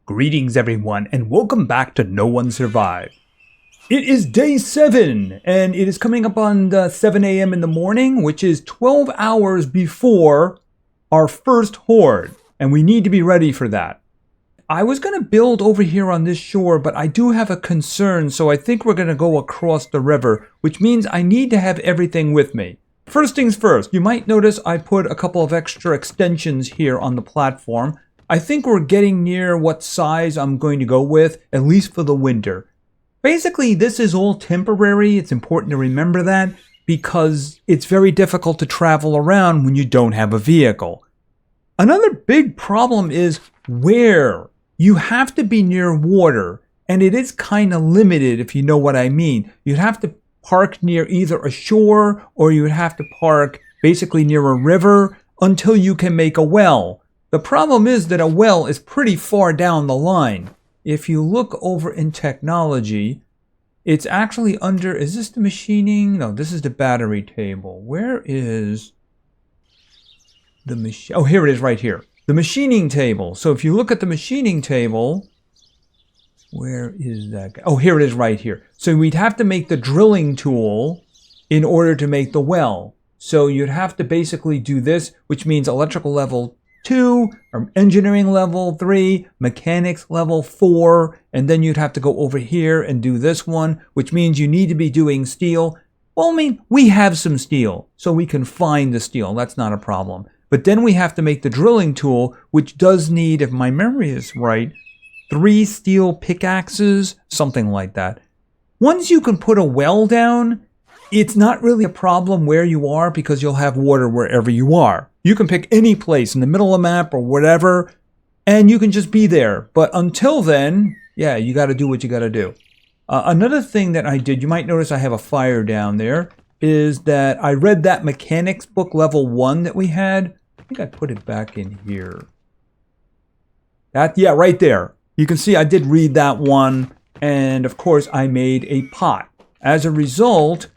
Greetings everyone and welcome back to No One Survived. It is day 7 and it is coming up on 7 a.m. in the morning, which is 12 hours before our first horde, and we need to be ready for that. I was going to build over here on this shore, but I do have a concern, so I think we're going to go across the river, which means I need to have everything with me. First things first, you might notice I put a couple of extra extensions here on the platform. I think we're getting near what size I'm going to go with, at least for the winter. Basically, this is all temporary. It's important to remember that because it's very difficult to travel around when you don't have a vehicle. Another big problem is where. You have to be near water, and it is kind of limited if you know what I mean. You'd have to park near either a shore or you would have to park basically near a river until you can make a well. The problem is that a well is pretty far down the line. If you look over in technology, it's actually under, is this the machining? No, this is the battery table. Where is the machine? Oh, here it is right here. The machining table. So if you look at the machining table, where is that? Oh, here it is right here. So we'd have to make the drilling tool in order to make the well. So you'd have to basically do this, which means electrical level 2, or engineering level 3, mechanics level 4, and then you'd have to go over here and do this one, which means you need to be doing steel. Well, I mean, we have some steel, so we can find the steel. That's not a problem. But then we have to make the drilling tool, which does need, if my memory is right, 3 steel pickaxes, something like that. Once you can put a well down, it's not really a problem where you are because you'll have water wherever you are. You can pick any place in the middle of the map or whatever, and you can just be there. But until then, yeah, you got to do what you got to do. Another thing that I did, you might notice I have a fire down there, is that I read that mechanics book level 1 that we had. I think I put it back in here. Yeah, right there. You can see I did read that one, and of course I made a pot. As a result,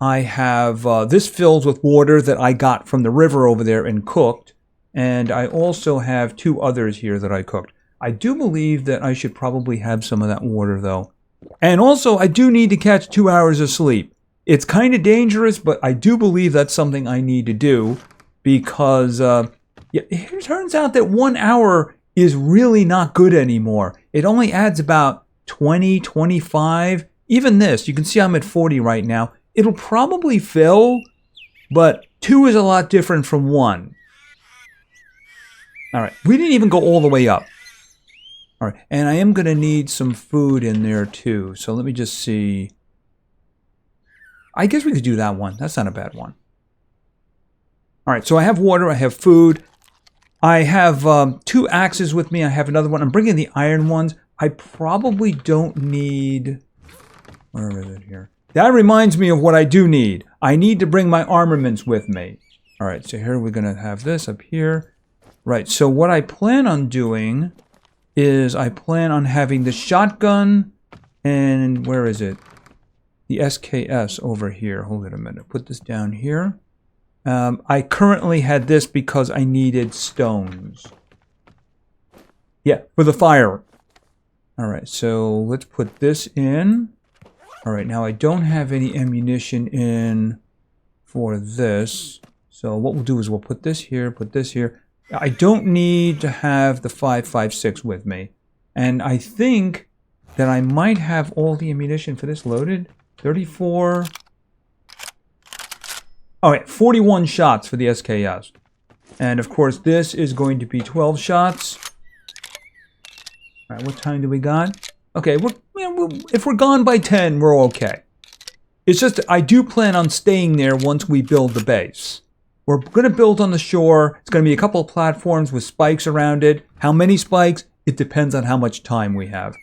I have this filled with water that I got from the river over there and cooked. And I also have 2 others here that I cooked. I do believe that I should probably have some of that water though. And also I do need to catch 2 hours of sleep. It's kind of dangerous, but I do believe that's something I need to do because it turns out that 1 hour is really not good anymore. It only adds about 20, 25. Even this, you can see I'm at 40 right now. It'll probably fill, but 2 is a lot different from 1. All right, we didn't even go all the way up. All right, and I am going to need some food in there too. So let me just see. I guess we could do that one. That's not a bad one. All right, so I have water, I have food. I have 2 axes with me. I have another one. I'm bringing the iron ones. I probably don't need... Where is it here? That reminds me of what I do need. I need to bring my armaments with me. All right, so here we're going to have this up here. Right, so what I plan on doing is I plan on having the shotgun and where is it? The SKS over here. Hold it a minute. Put this down here. I currently had this because I needed stones. Yeah, for the fire. All right, so let's put this in. All right, now I don't have any ammunition in for this. So what we'll do is we'll put this here, put this here. I don't need to have the 5.56 with me. And I think that I might have all the ammunition for this loaded. 34. All right, 41 shots for the SKS. And of course, this is going to be 12 shots. All right, what time do we got? Okay, if we're gone by 10, we're okay. It's just I do plan on staying there once we build the base. We're going to build on the shore. It's going to be a couple of platforms with spikes around it. How many spikes? It depends on how much time we have.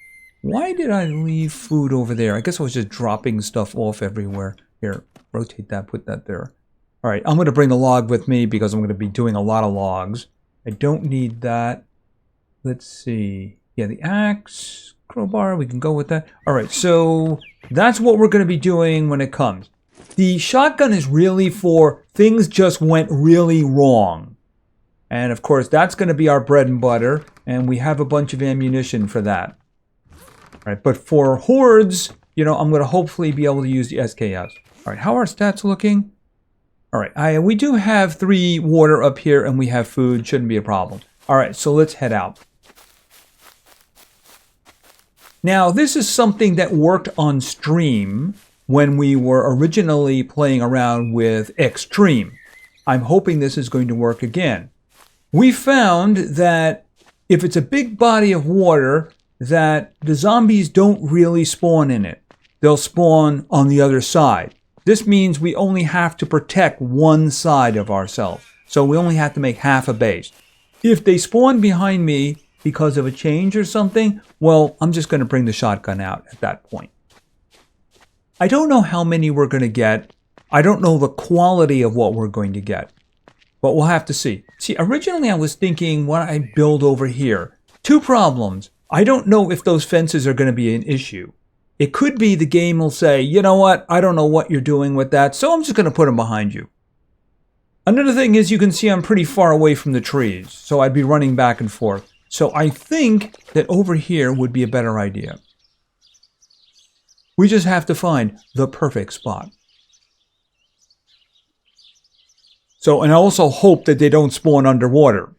Why did I leave food over there? I guess I was just dropping stuff off everywhere. Here, rotate that, put that there. All right, I'm going to bring the log with me because I'm going to be doing a lot of logs. I don't need that. Let's see. Yeah, the axe, crowbar, we can go with that. All right, so that's what we're going to be doing when it comes. The shotgun is really for things just went really wrong. And of course, that's going to be our bread and butter. And we have a bunch of ammunition for that. All right, but for hordes, you know, I'm going to hopefully be able to use the SKS. All right, how are our stats looking? All right, we do have 3 water up here and we have food. Shouldn't be a problem. All right, so let's head out. Now, this is something that worked on stream when we were originally playing around with Extreme. I'm hoping this is going to work again. We found that if it's a big body of water, that the zombies don't really spawn in it. They'll spawn on the other side. This means we only have to protect one side of ourselves. So we only have to make half a base. If they spawn behind me because of a change or something, well, I'm just going to bring the shotgun out at that point. I don't know how many we're going to get. I don't know the quality of what we're going to get. But we'll have to see. See, originally I was thinking what I build over here. 2 problems. I don't know if those fences are going to be an issue. It could be the game will say, you know what, I don't know what you're doing with that, so I'm just going to put them behind you. Another thing is you can see I'm pretty far away from the trees, so I'd be running back and forth. So I think that over here would be a better idea. We just have to find the perfect spot. So, and I also hope that they don't spawn underwater.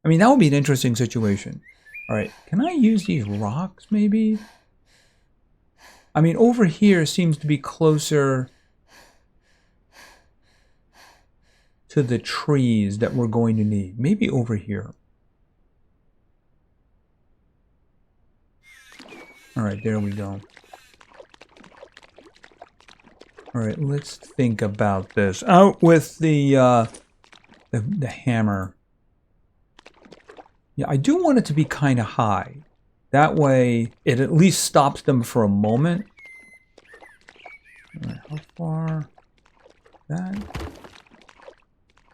I mean, that would be an interesting situation. All right, can I use these rocks maybe? I mean, over here seems to be closer to the trees that we're going to need. Maybe over here. All right, there we go. All right, let's think about this. Out with the hammer. Yeah, I do want it to be kind of high. That way, it at least stops them for a moment. All right, how far? That.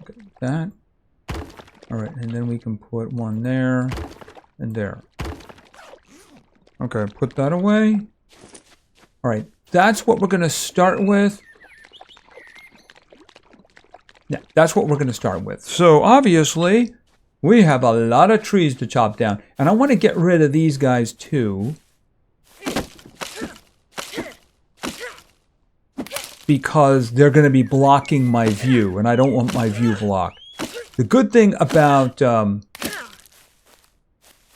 Okay, that. All right, and then we can put one there and there. Okay, put that away. All right, that's what we're going to start with. Yeah, that's what we're going to start with. So obviously, we have a lot of trees to chop down. And I want to get rid of these guys too. Because they're going to be blocking my view. And I don't want my view blocked. The good thing about, you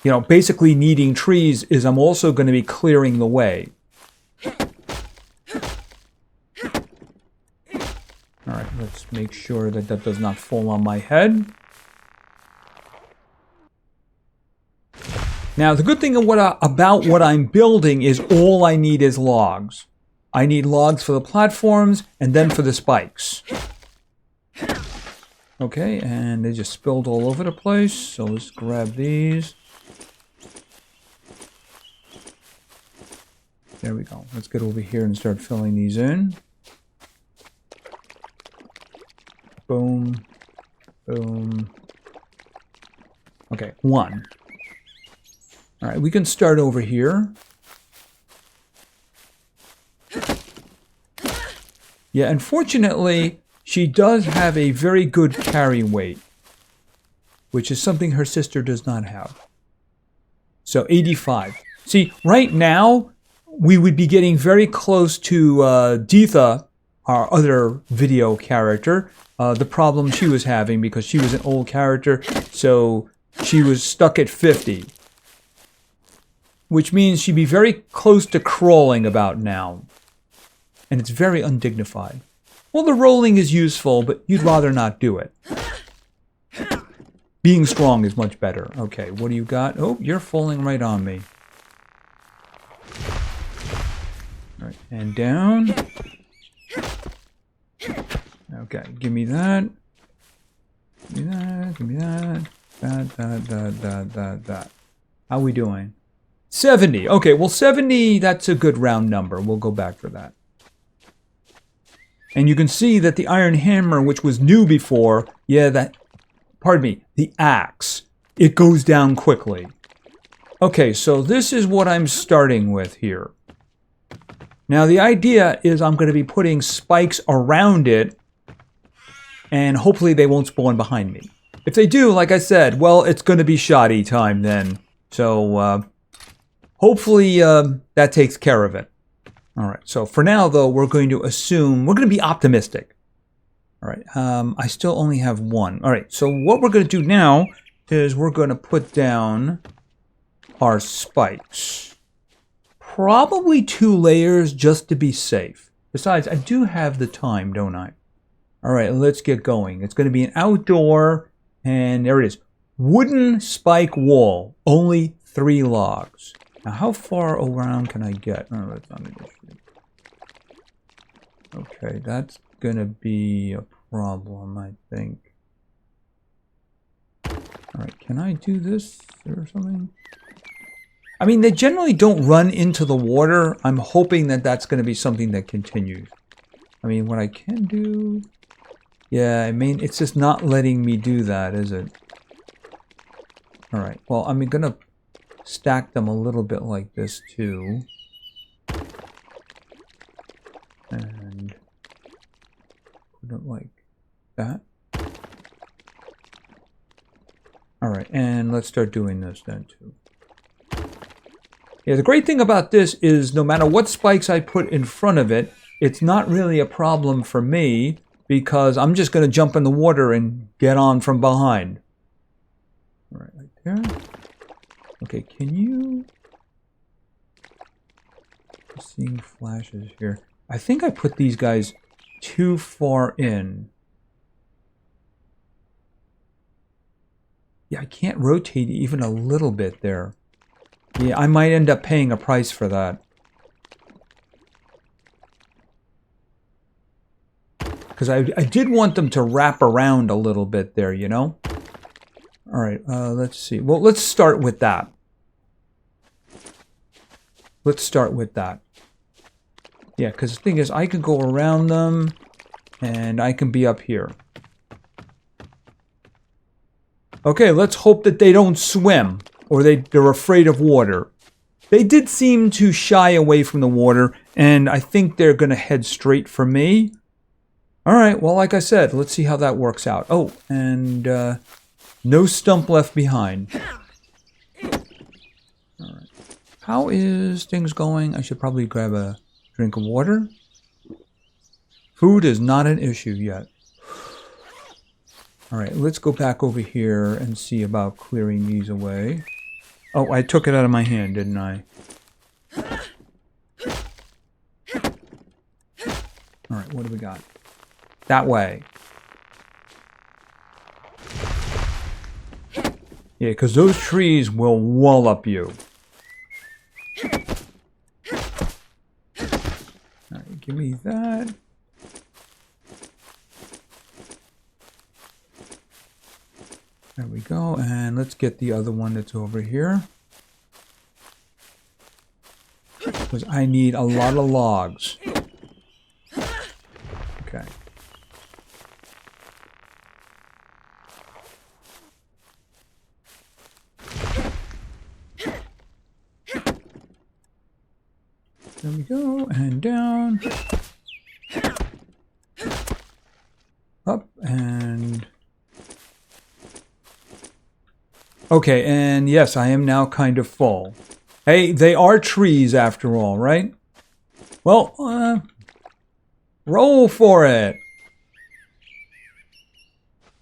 know, basically needing trees is I'm also going to be clearing the way. All right, let's make sure that that does not fall on my head. Now, the good thing about what I'm building is all I need is logs. I need logs for the platforms and then for the spikes. Okay, and they just spilled all over the place, so let's grab these. There we go. Let's get over here and start filling these in. Boom. Boom. Okay, 1. All right, we can start over here. Yeah, unfortunately, she does have a very good carry weight, which is something her sister does not have. So 85. See, right now, we would be getting very close to Deetha, our other video character, the problem she was having because she was an old character, so she was stuck at 50. Which means she'd be very close to crawling about now. And it's very undignified. Well, the rolling is useful, but you'd rather not do it. Being strong is much better. Okay, what do you got? Oh, you're falling right on me. All right, and down. Okay, give me that. Give me that, give me that. That. How are we doing? 70. Okay, well 70, that's a good round number. We'll go back for that. And you can see that the iron hammer, which was new before, the axe, it goes down quickly. Okay, so this is what I'm starting with here. Now the idea is I'm going to be putting spikes around it, and hopefully they won't spawn behind me. If they do, like I said, well, it's going to be shoddy time then. So hopefully that takes care of it. All right. So for now, though, we're going to assume we're going to be optimistic. All right. I still only have one. All right. So what we're going to do now is we're going to put down our spikes. Probably 2 layers just to be safe. Besides, I do have the time, don't I? All right. Let's get going. It's going to be an outdoor, and there it is. Wooden spike wall. Only 3 logs. Now, how far around can I get? Oh, that's not an issue. Okay, that's going to be a problem, I think. All right, can I do this or something? I mean, they generally don't run into the water. I'm hoping that that's going to be something that continues. I mean, what I can do... Yeah, I mean, it's just not letting me do that, is it? All right, well, I'm going to stack them a little bit like this, too. And put it like that. All right, and let's start doing this then, too. Yeah, the great thing about this is no matter what spikes I put in front of it, it's not really a problem for me because I'm just going to jump in the water and get on from behind. All right, right there. Okay, can you... I'm seeing flashes here. I think I put these guys too far in. Yeah, I can't rotate even a little bit there. Yeah, I might end up paying a price for that. Because I did want them to wrap around a little bit there, you know? All right, let's see. Well, let's start with that. Let's start with that. Yeah, because the thing is, I can go around them, and I can be up here. Okay, let's hope that they don't swim, or they're afraid of water. They did seem to shy away from the water, and I think they're going to head straight for me. All right, well, like I said, let's see how that works out. Oh, and no stump left behind. All right. How is things going? I should probably grab a drink of water. Food is not an issue yet. All right, let's go back over here and see about clearing these away. Oh, I took it out of my hand, didn't I? All right, what do we got? That way. Yeah, because those trees will wallop you. All right, give me that. There we go, and let's get the other one that's over here. Because I need a lot of logs. Okay. There we go, and down. Up, and... Okay, and yes, I am now kind of full. Hey, they are trees after all, right? Well, roll for it.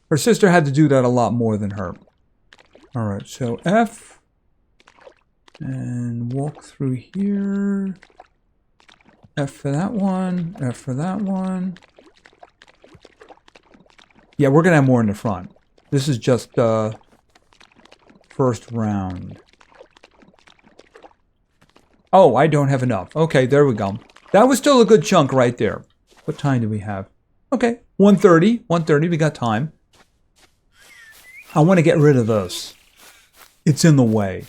Her sister had to do that a lot more than her. All right, so F. And walk through here. F for that one. F for that one. Yeah, we're going to have more in the front. This is just first round. Oh, I don't have enough. Okay, there we go. That was still a good chunk right there. What time do we have? Okay, 1:30. 1:30, we got time. I want to get rid of this. It's in the way.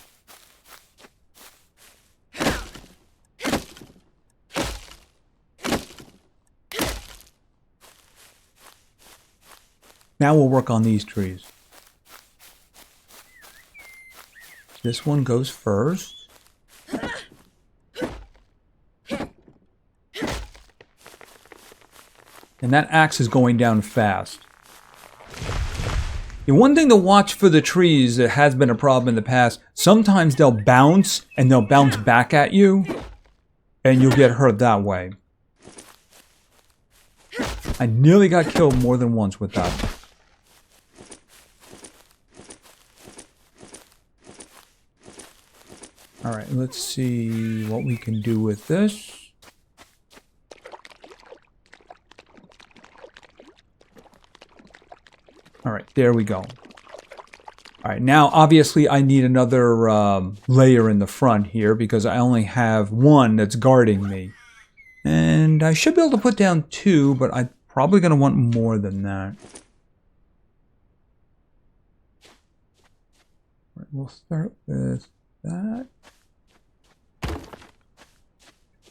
Now we'll work on these trees. This one goes first. And that axe is going down fast. The one thing to watch for the trees that has been a problem in the past, sometimes they'll bounce and they'll bounce back at you and you'll get hurt that way. I nearly got killed more than once with that. Alright, let's see what we can do with this. Alright, there we go. Alright, now obviously I need another layer in the front here because I only have one that's guarding me. And I should be able to put down 2, but I'm probably going to want more than that. Alright, we'll start with that.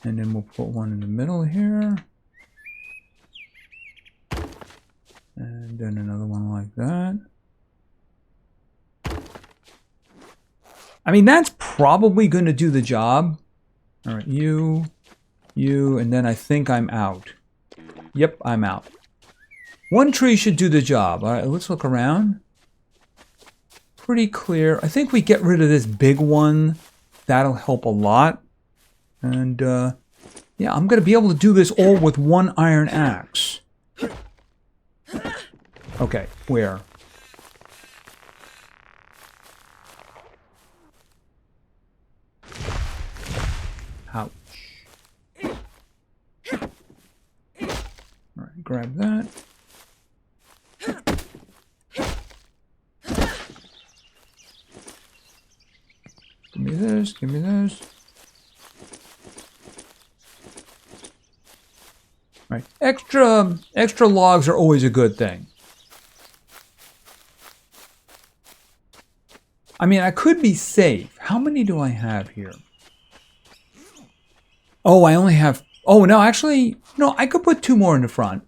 And then we'll put one in the middle here. And then another one like that. I mean, that's probably going to do the job. All right, you, and then I think I'm out. Yep, I'm out. One tree should do the job. All right, let's look around. Pretty clear. I think we get rid of this big one. That'll help a lot. And, yeah, I'm going to be able to do this all with one iron axe. Okay, where? Ouch. Alright, grab that. Give me this, give me this. Right. Extra logs are always a good thing. I mean, I could be safe. How many do I have here? Oh, I only have... Oh, no, actually, no, I could put 2 more in the front.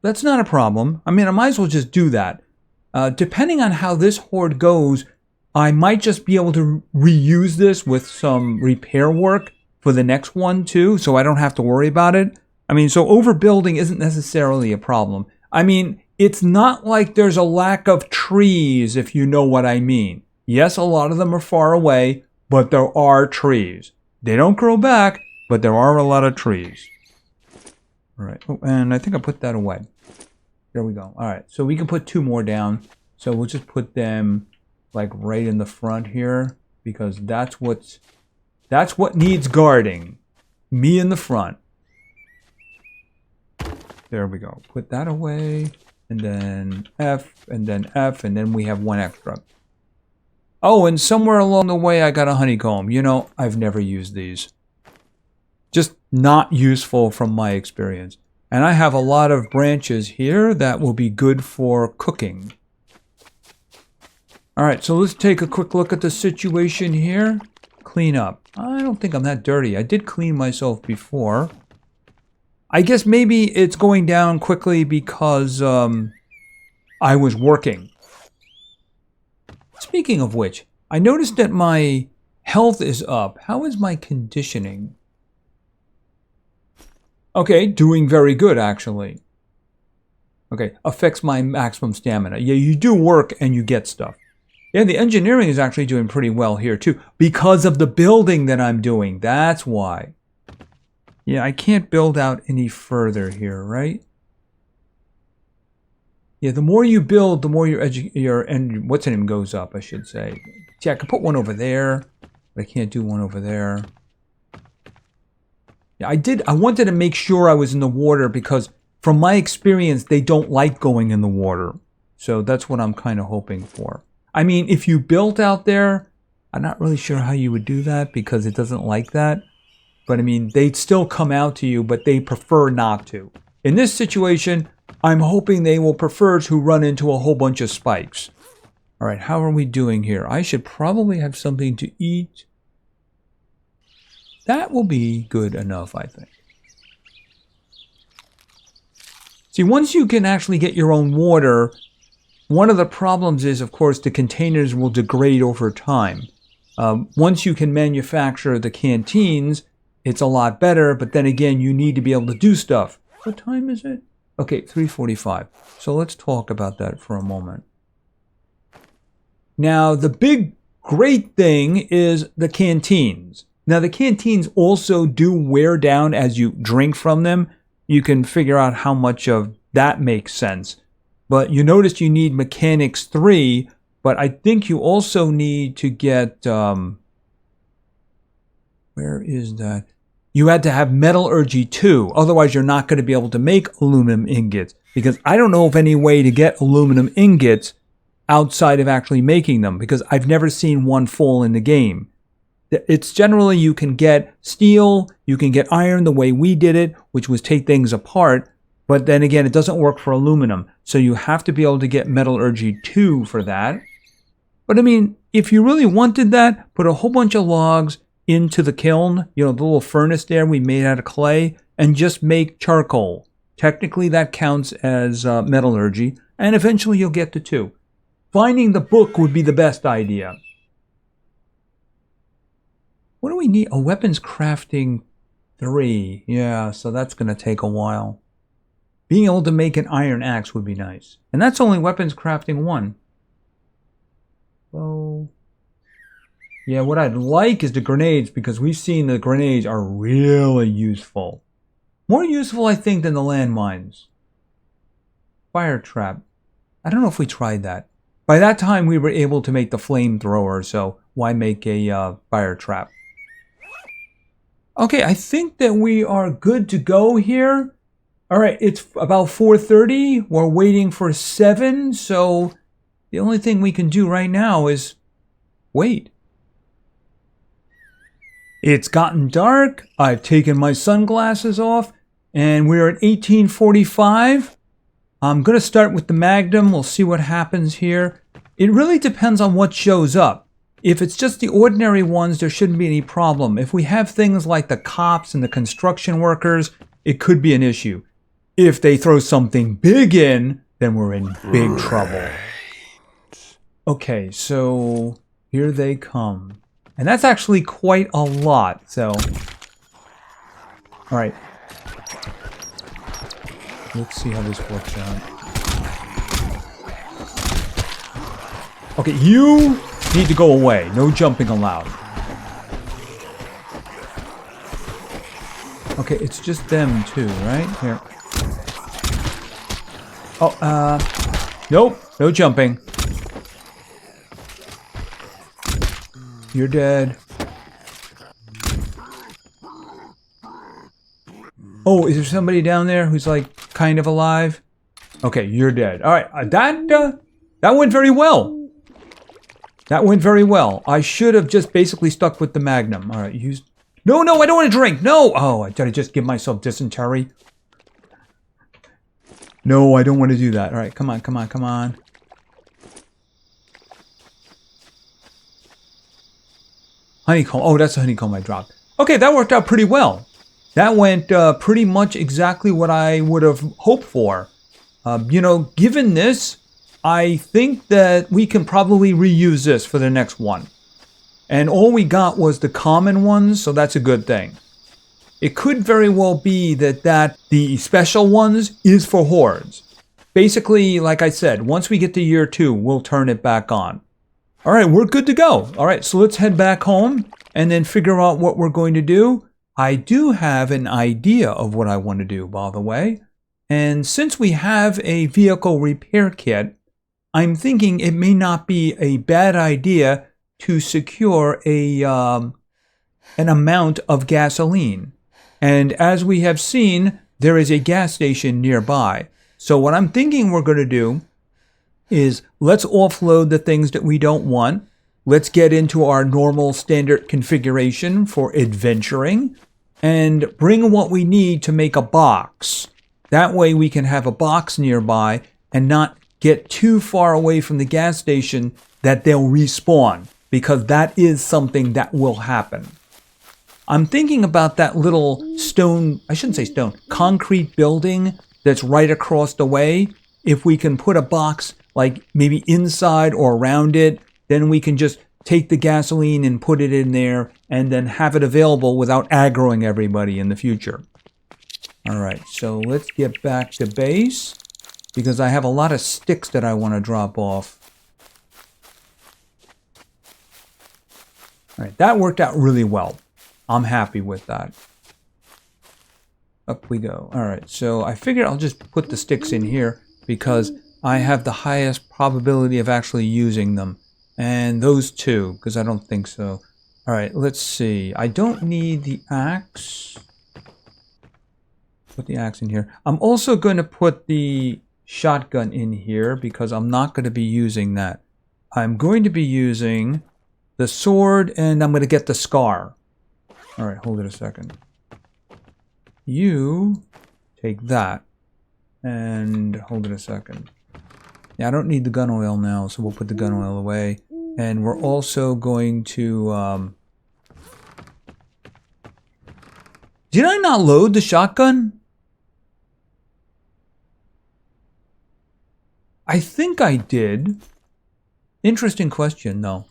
That's not a problem. I mean, I might as well just do that. Depending on how this horde goes, I might just be able to reuse this with some repair work for the next one, too, so I don't have to worry about it. I mean, so overbuilding isn't necessarily a problem. I mean, it's not like there's a lack of trees, if you know what I mean. Yes, a lot of them are far away, but there are trees. They don't grow back, but there are a lot of trees. All right, oh, and I think I put that away. There we go. All right, so we can put 2 more down. So we'll just put them like right in the front here because that's what needs guarding. Me in the front. There we go. Put that away, and then F, and then we have 1 extra. Oh, and somewhere along the way I got a honeycomb. You know, I've never used these. Just not useful from my experience. And I have a lot of branches here that will be good for cooking. Alright, so let's take a quick look at the situation here. Clean up. I don't think I'm that dirty. I did clean myself before. I guess maybe it's going down quickly because I was working. Speaking of which, I noticed that my health is up. How is my conditioning? Okay, doing very good, actually. Okay, affects my maximum stamina. Yeah, you do work and you get stuff. Yeah, the engineering is actually doing pretty well here, too. Because of the building that I'm doing. That's why. Yeah, I can't build out any further here, right? Yeah, the more you build, the more your what's in him goes up, I should say. See, I could put one over there, but I can't do one over there. Yeah, I wanted to make sure I was in the water because from my experience, they don't like going in the water. So that's what I'm kind of hoping for. I mean, if you built out there, I'm not really sure how you would do that because it doesn't like that. But I mean, they'd still come out to you, but they prefer not to. In this situation, I'm hoping they will prefer to run into a whole bunch of spikes. All right, how are we doing here? I should probably have something to eat. That will be good enough, I think. See, once you can actually get your own water, one of the problems is, of course, the containers will degrade over time. Once you can manufacture the canteens, it's a lot better, but then again, you need to be able to do stuff. What time is it? Okay, 3:45. So let's talk about that for a moment. Now, the big great thing is the canteens. Now, the canteens also do wear down as you drink from them. You can figure out how much of that makes sense. But you notice you need Mechanics 3, but I think you also need to get... where is that? You had to have Metallurgy 2. Otherwise, you're not going to be able to make aluminum ingots. Because I don't know of any way to get aluminum ingots outside of actually making them. Because I've never seen one fall in the game. It's generally you can get steel, you can get iron the way we did it, which was take things apart. But then again, it doesn't work for aluminum. So you have to be able to get Metallurgy 2 for that. But I mean, if you really wanted that, put a whole bunch of logs into the kiln, you know, the little furnace there we made out of clay, and just make charcoal. Technically, that counts as metallurgy, and eventually you'll get to 2. Finding the book would be the best idea. What do we need? A weapons crafting 3. Yeah, so that's going to take a while. Being able to make an iron axe would be nice. And that's only weapons crafting 1. Well... yeah, what I'd like is the grenades, because we've seen the grenades are really useful. More useful, I think, than the landmines. Fire trap. I don't know if we tried that. By that time, we were able to make the flamethrower, so why make a fire trap? Okay, I think that we are good to go here. All right, it's about 4:30. We're waiting for 7, so the only thing we can do right now is wait. It's gotten dark, I've taken my sunglasses off, and we're at 1845. I'm going to start with the Magnum, we'll see what happens here. It really depends on what shows up. If it's just the ordinary ones, there shouldn't be any problem. If we have things like the cops and the construction workers, it could be an issue. If they throw something big in, then we're in big trouble. Okay, so here they come. And that's actually quite a lot, so... alright. Let's see how this works out. Okay, you need to go away. No jumping allowed. Okay, it's just them too, right? Here. Oh, nope. No jumping. You're dead. Oh, is there somebody down there who's like kind of alive? Okay, you're dead. All right, that went very well. That went very well. I should have just basically stuck with the Magnum. All right, use. No, I don't want to drink. No. Oh, did I just give myself dysentery? No, I don't want to do that. All right, come on. Honeycomb. Oh, that's the honeycomb I dropped. Okay, that worked out pretty well. That went pretty much exactly what I would have hoped for. You know, given this, I think that we can probably reuse this for the next one. And all we got was the common ones, so that's a good thing. It could very well be that the special ones is for hordes. Basically, like I said, once we get to year 2, we'll turn it back on. All right, we're good to go. All right, so let's head back home and then figure out what we're going to do. I do have an idea of what I want to do, by the way. And since we have a vehicle repair kit, I'm thinking it may not be a bad idea to secure an amount of gasoline. And as we have seen, there is a gas station nearby. So what I'm thinking we're going to do is let's offload the things that we don't want. Let's get into our normal standard configuration for adventuring and bring what we need to make a box. That way we can have a box nearby and not get too far away from the gas station that they'll respawn, because that is something that will happen. I'm thinking about that little concrete building that's right across the way. If we can put a box like maybe inside or around it, then we can just take the gasoline and put it in there and then have it available without aggroing everybody in the future. All right, so let's get back to base because I have a lot of sticks that I want to drop off. All right, that worked out really well. I'm happy with that. Up we go. All right, so I figured I'll just put the sticks in here because I have the highest probability of actually using them. And those two, because I don't think so. All right, let's see. I don't need the axe. Put the axe in here. I'm also going to put the shotgun in here because I'm not going to be using that. I'm going to be using the sword and I'm going to get the scar. All right, hold it a second. You take that and hold it a second. Yeah, I don't need the gun oil now, so we'll put the gun oil away. And we're also going to... Did I not load the shotgun? I think I did. Interesting question, though.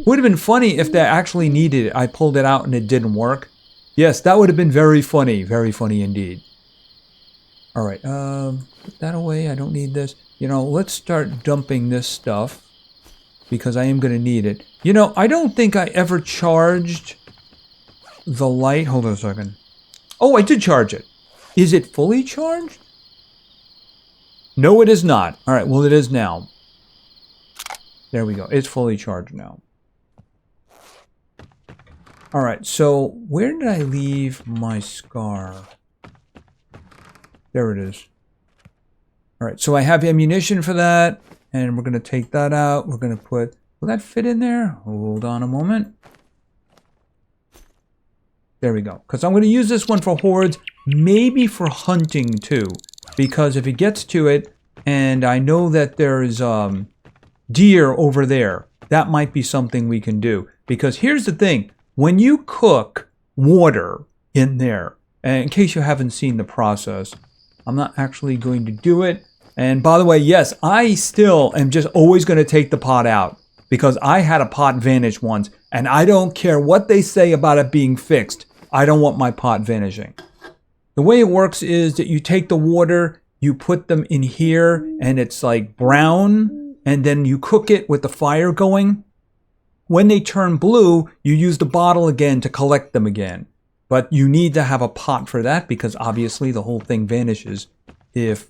Would have been funny if they actually needed it. I pulled it out and it didn't work. Yes, that would have been very funny. Very funny indeed. All right, put that away. I don't need this. You know, let's start dumping this stuff because I am going to need it. You know, I don't think I ever charged the light. Hold on a second. Oh, I did charge it. Is it fully charged? No, it is not. All right, well, it is now. There we go. It's fully charged now. All right, so where did I leave my scar? There it is. All right, so I have ammunition for that, and we're going to take that out. We're going to put... Will that fit in there? Hold on a moment. There we go. Because I'm going to use this one for hordes, maybe for hunting too. Because if it gets to it, and I know that there's deer over there, that might be something we can do. Because here's the thing. When you cook water in there, and in case you haven't seen the process, I'm not actually going to do it. And by the way, yes, I still am just always going to take the pot out. Because I had a pot vanish once, and I don't care what they say about it being fixed. I don't want my pot vanishing. The way it works is that you take the water, you put them in here, and it's like brown, and then you cook it with the fire going. When they turn blue, you use the bottle again to collect them again. But you need to have a pot for that because obviously the whole thing vanishes if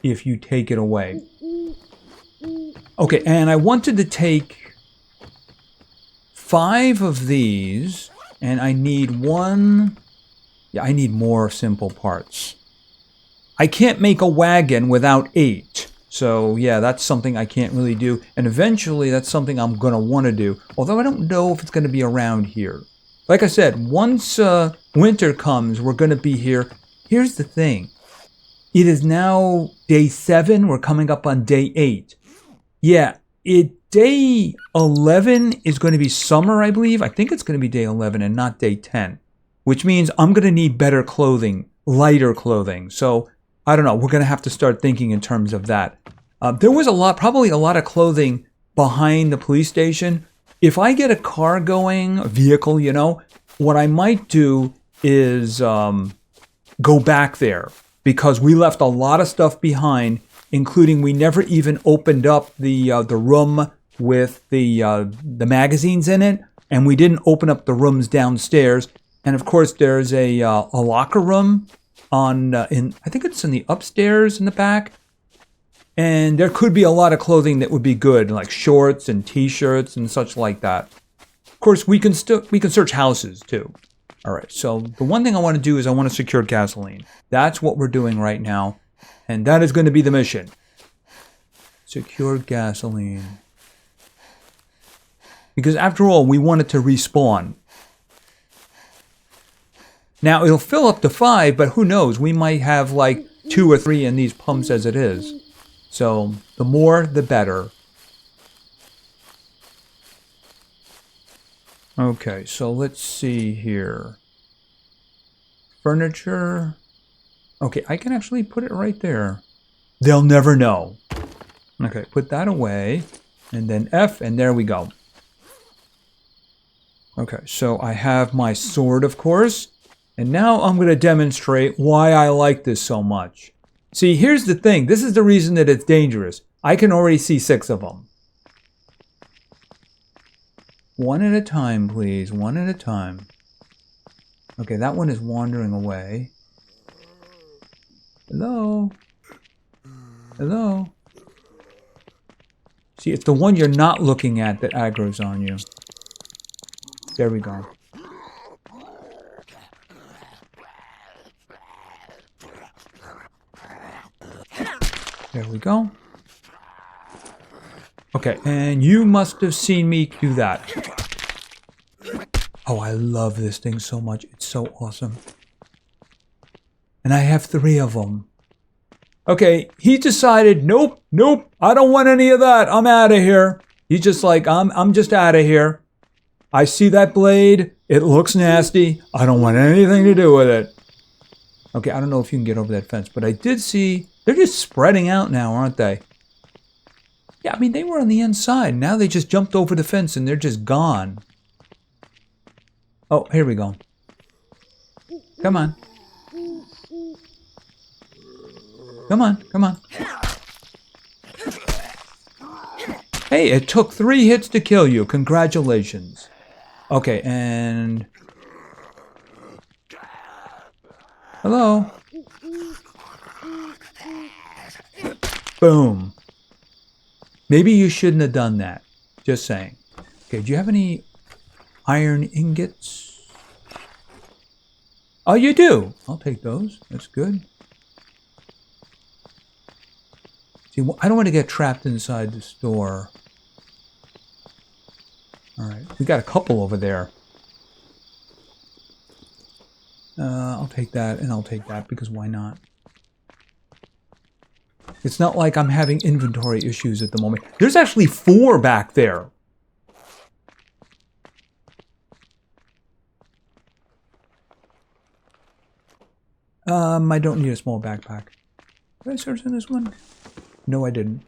you take it away. Okay, and I wanted to take 5 of these, and I need one... Yeah, I need more simple parts. I can't make a wagon without 8. So, yeah, that's something I can't really do. And eventually, that's something I'm going to want to do. Although I don't know if it's going to be around here. Like I said, once winter comes, we're going to be here. Here's the thing. It is now day 7. We're coming up on day 8. Yeah, day 11 is going to be summer, I believe. I think it's going to be day 11 and not day 10. Which means I'm going to need better clothing, lighter clothing. So, I don't know. We're going to have to start thinking in terms of that. There was probably a lot of clothing behind the police station. If I get a car going, a vehicle, you know, what I might do is go back there. Because we left a lot of stuff behind, including we never even opened up the room with the magazines in it. And we didn't open up the rooms downstairs. And of course, there's a locker room I think it's in the upstairs in the back. And there could be a lot of clothing that would be good, like shorts and t-shirts and such like that. Of course, we can search houses too. All right, so the one thing I want to do is I want to secure gasoline. That's what we're doing right now. And that is going to be the mission. Secure gasoline. Because after all, we want it to respawn. Now, it'll fill up to 5, but who knows? We might have like 2 or 3 in these pumps as it is. So, the more, the better. Okay, so let's see here. Furniture. Okay, I can actually put it right there. They'll never know. Okay, put that away. And then F, and there we go. Okay, so I have my sword, of course. And now I'm going to demonstrate why I like this so much. See, here's the thing. This is the reason that it's dangerous. I can already see 6 of them. One at a time, please. One at a time. Okay, that one is wandering away. Hello? Hello? See, it's the one you're not looking at that aggro's on you. There we go. There we go. Okay, and you must have seen me do that. Oh, I love this thing so much. It's so awesome. And I have 3 of them. Okay, he decided, nope, I don't want any of that. I'm out of here. He's just like, I'm just out of here. I see that blade. It looks nasty. I don't want anything to do with it. Okay, I don't know if you can get over that fence, but I did see, they're just spreading out now, aren't they? Yeah, I mean, they were on the inside. Now they just jumped over the fence and they're just gone. Oh, here we go. Come on. Come on, come on. Hey, it took 3 hits to kill you. Congratulations. Okay, and... Hello? Boom. Maybe you shouldn't have done that. Just saying. Okay, do you have any iron ingots? Oh, you do? I'll take those. That's good. See, I don't want to get trapped inside the store. Alright, we got a couple over there. I'll take that and I'll take that because why not? It's not like I'm having inventory issues at the moment. There's actually 4 back there. I don't need a small backpack. Did I search in this one? No, I didn't.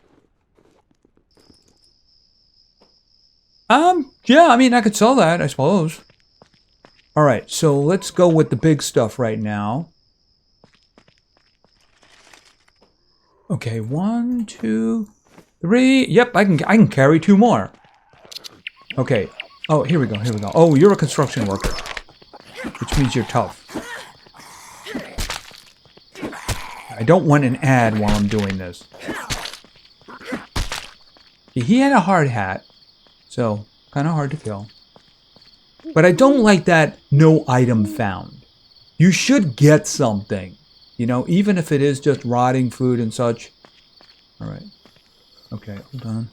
Yeah, I mean, I could sell that, I suppose. Alright, so let's go with the big stuff right now. Okay, 1, 2, 3. Yep, I can carry 2 more. Okay. Oh, here we go, here we go. Oh, you're a construction worker. Which means you're tough. I don't want an ad while I'm doing this. He had a hard hat, so kind of hard to kill. But I don't like that no item found. You should get something, you know, even if it is just rotting food and such. All right. Okay, hold on.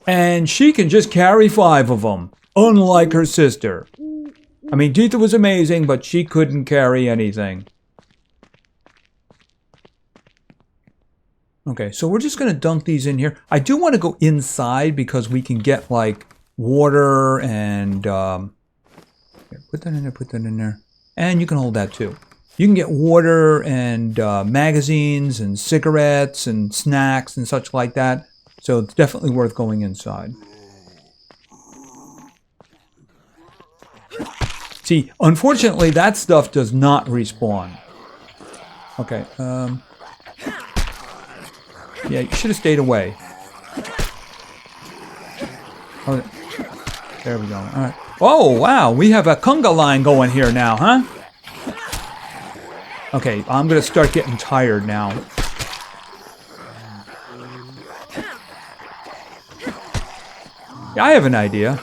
And she can just carry 5 of them, unlike her sister. I mean, Deetha was amazing, but she couldn't carry anything. Okay, so we're just going to dunk these in here. I do want to go inside because we can get, like, water and... Here, put that in there, put that in there. And you can hold that, too. You can get water and magazines and cigarettes and snacks and such like that. So it's definitely worth going inside. See, unfortunately, that stuff does not respawn. Okay, yeah, you should have stayed away. Oh, there we go. All right. Oh, wow. We have a conga line going here now, huh? Okay, I'm going to start getting tired now. Yeah, I have an idea.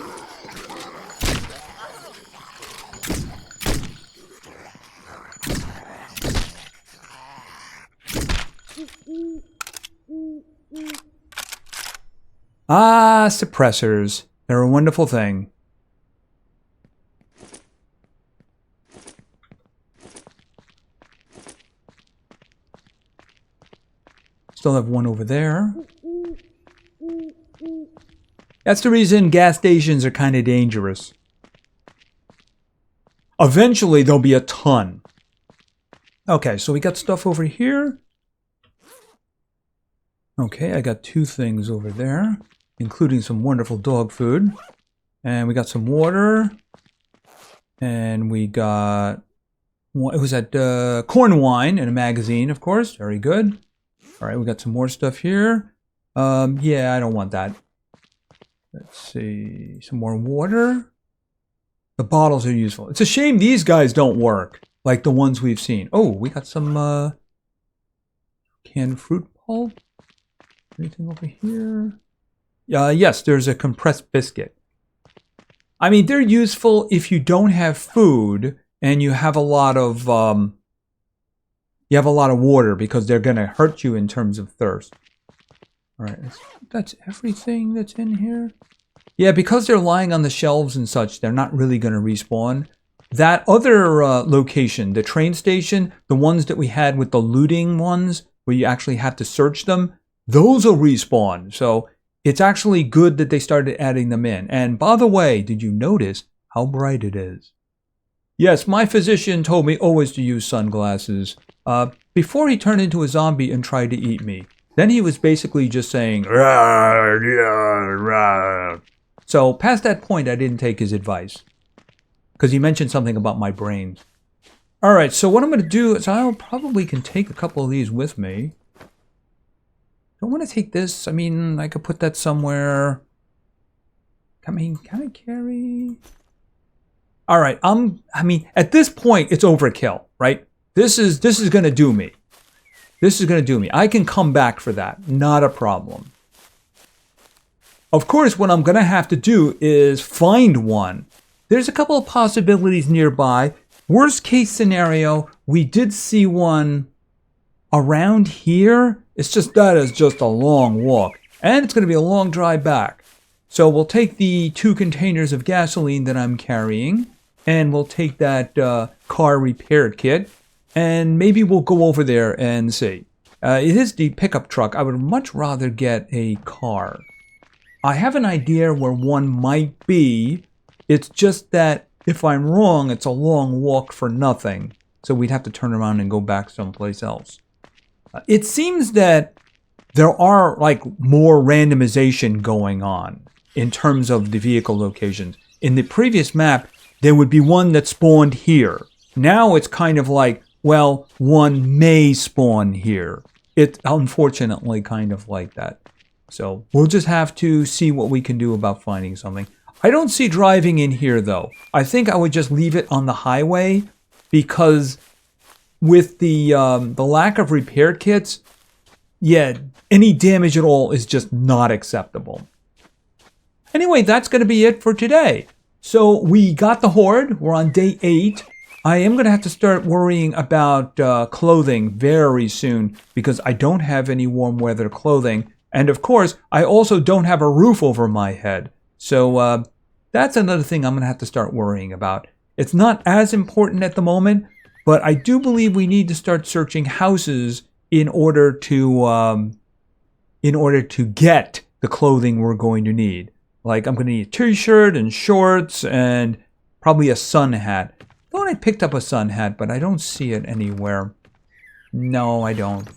Ah, suppressors. They're a wonderful thing. Still have one over there. That's the reason gas stations are kind of dangerous. Eventually, there'll be a ton. Okay, so we got stuff over here. Okay, I got 2 things over there, including some wonderful dog food. And we got some water. And we got... It was at corn wine and a magazine, of course. Very good. All right, we got some more stuff here. Yeah, I don't want that. Let's see. Some more water. The bottles are useful. It's a shame these guys don't work like the ones we've seen. Oh, we got some canned fruit pulp. Anything over here? Yes, there's a compressed biscuit. I mean, they're useful if you don't have food and you have a lot of water, because they're going to hurt you in terms of thirst. All right, that's everything that's in here. Yeah, because they're lying on the shelves and such, they're not really going to respawn. That other location, the train station, the ones that we had with the looting ones, where you actually have to search them, those will respawn. So it's actually good that they started adding them in. And by the way, did you notice how bright it is? Yes, my physician told me always to use sunglasses before he turned into a zombie and tried to eat me. Then he was basically just saying, "Rah, rah, rah." So past that point, I didn't take his advice, because he mentioned something about my brains. All right, so what I'm going to do is I probably can take a couple of these with me. Don't want to take this. I mean, I could put that somewhere. I mean, can I carry? All right, I mean, at this point, it's overkill, right? This is going to do me. This is going to do me. I can come back for that. Not a problem. Of course, what I'm going to have to do is find one. There's a couple of possibilities nearby. Worst case scenario, we did see one around here. It's just that is just a long walk. And it's going to be a long drive back. So we'll take the 2 containers of gasoline that I'm carrying. And we'll take that car repair kit. And maybe we'll go over there and see. It is the pickup truck. I would much rather get a car. I have an idea where one might be. It's just that if I'm wrong, it's a long walk for nothing. So we'd have to turn around and go back someplace else. It seems that there are like more randomization going on in terms of the vehicle locations. In the previous map, there would be one that spawned here. Now it's kind of like, well, one may spawn here. It's unfortunately kind of like that. So we'll just have to see what we can do about finding something. I don't see driving in here, though. I think I would just leave it on the highway, because with the lack of repair kits, yeah, any damage at all is just not acceptable. Anyway, that's going to be it for today. So we got the Horde. We're on day 8. I am going to have to start worrying about clothing very soon, because I don't have any warm weather clothing. And of course, I also don't have a roof over my head. So that's another thing I'm going to have to start worrying about. It's not as important at the moment, but I do believe we need to start searching houses in order to get the clothing we're going to need. Like, I'm going to need a t-shirt and shorts and probably a sun hat. I thought I picked up a sun hat, but I don't see it anywhere. No, I don't.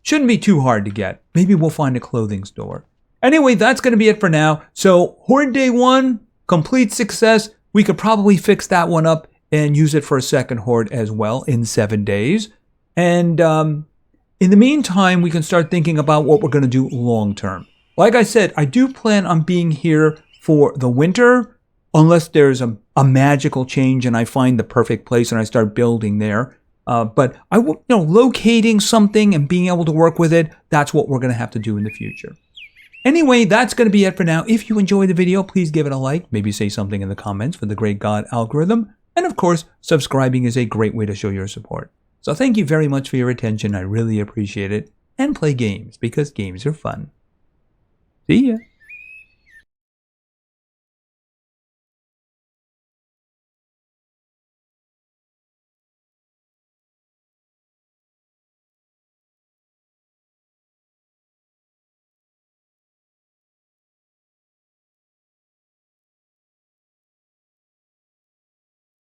Shouldn't be too hard to get. Maybe we'll find a clothing store. Anyway, that's going to be it for now. So, Horde Day 1, complete success. We could probably fix that one up and use it for a second Horde as well in 7 days. And in the meantime, we can start thinking about what we're going to do long term. Like I said, I do plan on being here for the winter, unless there's a magical change and I find the perfect place and I start building there. But locating something and being able to work with it, that's what we're going to have to do in the future. Anyway, that's going to be it for now. If you enjoyed the video, please give it a like. Maybe say something in the comments for the great God algorithm. And of course, subscribing is a great way to show your support. So thank you very much for your attention. I really appreciate it. And play games, because games are fun. See ya.